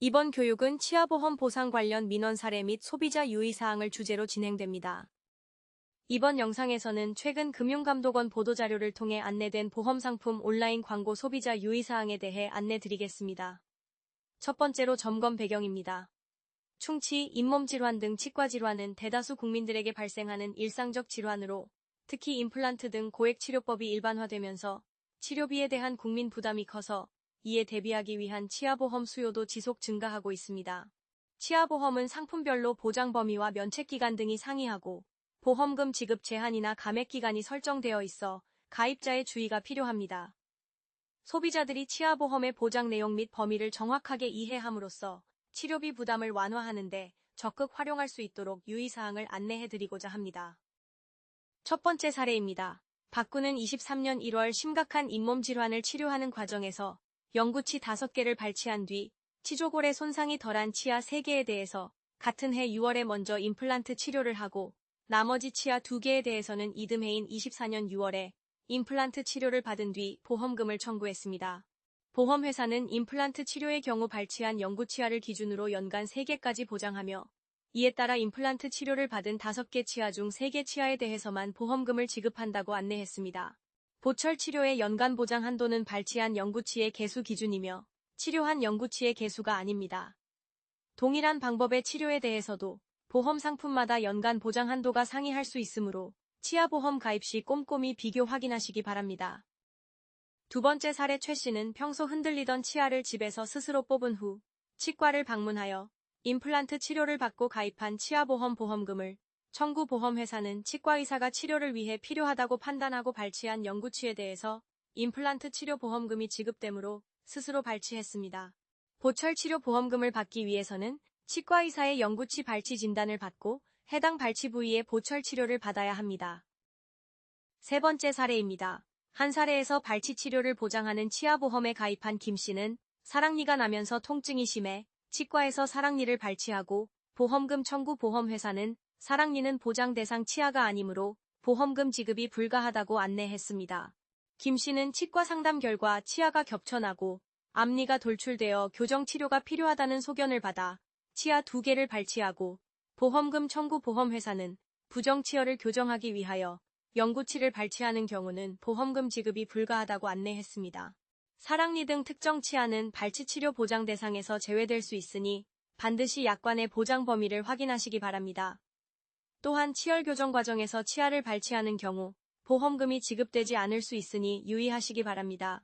이번 교육은 치아보험 보상 관련 민원 사례 및 소비자 유의 사항을 주제로 진행됩니다. 이번 영상에서는 최근 금융감독원 보도자료를 통해 안내된 보험상품 온라인 광고 소비자 유의 사항에 대해 안내드리겠습니다. 첫 번째로 점검 배경입니다. 충치, 잇몸 질환 등 치과 질환은 대다수 국민들에게 발생하는 일상적 질환으로 특히 임플란트 등 고액 치료법이 일반화되면서 치료비에 대한 국민 부담이 커서 이에 대비하기 위한 치아보험 수요도 지속 증가하고 있습니다. 치아보험은 상품별로 보장 범위와 면책기간 등이 상이하고 보험금 지급 제한이나 감액기간이 설정되어 있어 가입자의 주의가 필요합니다. 소비자들이 치아보험의 보장 내용 및 범위를 정확하게 이해함으로써 치료비 부담을 완화하는 데 적극 활용할 수 있도록 유의사항을 안내해드리고자 합니다. 첫 번째 사례입니다. 박군은 23년 1월 심각한 잇몸 질환을 치료하는 과정에서 영구치 5개를 발치한 뒤 치조골의 손상이 덜한 치아 3개에 대해서 같은 해 6월에 먼저 임플란트 치료를 하고 나머지 치아 2개에 대해서는 이듬해인 24년 6월에 임플란트 치료를 받은 뒤 보험금을 청구했습니다. 보험회사는 임플란트 치료의 경우 발치한 영구치아를 기준으로 연간 3개까지 보장하며 이에 따라 임플란트 치료를 받은 5개 치아 중 3개 치아에 대해서만 보험금을 지급한다고 안내했습니다. 보철 치료의 연간 보장 한도는 발치한 영구치의 개수 기준이며 치료한 영구치의 개수가 아닙니다. 동일한 방법의 치료에 대해서도 보험 상품마다 연간 보장 한도가 상이할 수 있으므로 치아보험 가입 시 꼼꼼히 비교 확인하시기 바랍니다. 두 번째 사례 최 씨는 평소 흔들리던 치아를 집에서 스스로 뽑은 후 치과를 방문하여 임플란트 치료를 받고 가입한 치아보험 보험금을 청구 보험회사는 치과의사가 치료를 위해 필요하다고 판단하고 발치한 영구치에 대해서 임플란트 치료 보험금이 지급되므로 스스로 발치했습니다. 보철 치료 보험금을 받기 위해서는 치과의사의 영구치 발치 진단을 받고 해당 발치 부위의 보철 치료를 받아야 합니다. 세 번째 사례입니다. 한 사례에서 발치 치료를 보장하는 치아보험에 가입한 김 씨는 사랑니가 나면서 통증이 심해 치과에서 사랑니를 발치하고 보험금 청구 보험회사는 사랑니는 보장 대상 치아가 아니므로 보험금 지급이 불가하다고 안내했습니다. 김 씨는 치과 상담 결과 치아가 겹쳐나고 앞니가 돌출되어 교정 치료가 필요하다는 소견을 받아 치아 2개를 발치하고 보험금 청구 보험회사는 부정 치아를 교정하기 위하여 영구치를 발치하는 경우는 보험금 지급이 불가하다고 안내했습니다. 사랑니 등 특정 치아는 발치 치료 보장 대상에서 제외될 수 있으니 반드시 약관의 보장 범위를 확인하시기 바랍니다. 또한 치열 교정 과정에서 치아를 발치하는 경우 보험금이 지급되지 않을 수 있으니 유의하시기 바랍니다.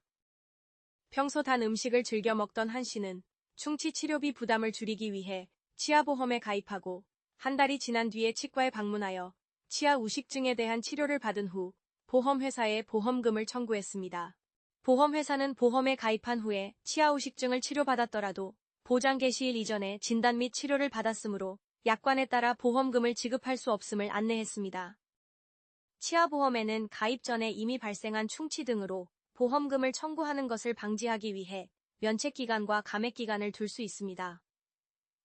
평소 단 음식을 즐겨 먹던 한 씨는 충치 치료비 부담을 줄이기 위해 치아보험에 가입하고 한 달이 지난 뒤에 치과에 방문하여 치아 우식증에 대한 치료를 받은 후 보험회사에 보험금을 청구했습니다. 보험회사는 보험에 가입한 후에 치아 우식증을 치료받았더라도 보장 개시일 이전에 진단 및 치료를 받았으므로 약관에 따라 보험금을 지급할 수 없음을 안내했습니다. 치아보험에는 가입 전에 이미 발생한 충치 등으로 보험금을 청구하는 것을 방지하기 위해 면책기간과 감액기간을 둘 수 있습니다.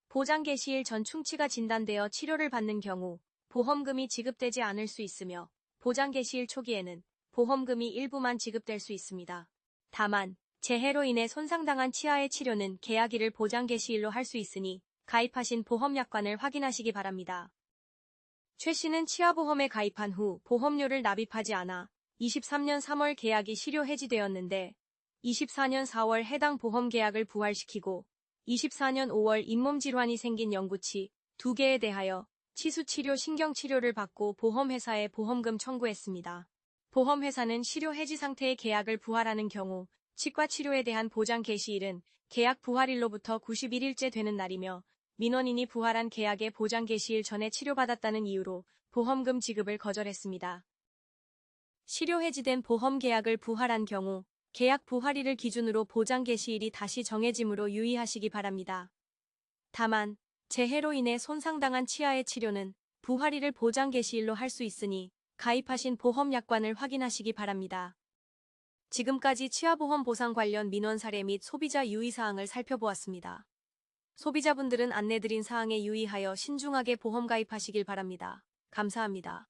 보장 개시일 전 충치가 진단되어 치료를 받는 경우 보험금이 지급되지 않을 수 있으며 보장 개시일 초기에는 보험금이 일부만 지급될 수 있습니다. 다만 재해로 인해 손상당한 치아의 치료는 계약일을 보장 개시일로 할 수 있으니 가입하신 보험 약관을 확인하시기 바랍니다. 최 씨는 치아보험에 가입한 후 보험료를 납입하지 않아 23년 3월 계약이 실효 해지되었는데 24년 4월 해당 보험 계약을 부활시키고 24년 5월 잇몸 질환이 생긴 영구치 2개에 대하여 치수치료 신경치료를 받고 보험회사에 보험금 청구했습니다. 보험회사는 실효 해지 상태의 계약을 부활하는 경우 치과 치료에 대한 보장 개시일은 계약 부활일로부터 91일째 되는 날이며 민원인이 부활한 계약의 보장 개시일 전에 치료받았다는 이유로 보험금 지급을 거절했습니다. 실효 해지된 보험 계약을 부활한 경우 계약 부활일을 기준으로 보장 개시일이 다시 정해지므로 유의하시기 바랍니다. 다만 재해로 인해 손상당한 치아의 치료는 부활일을 보장 개시일로 할 수 있으니 가입하신 보험 약관을 확인하시기 바랍니다. 지금까지 치아보험 보상 관련 민원 사례 및 소비자 유의사항을 살펴보았습니다. 소비자분들은 안내드린 사항에 유의하여 신중하게 보험 가입하시길 바랍니다. 감사합니다.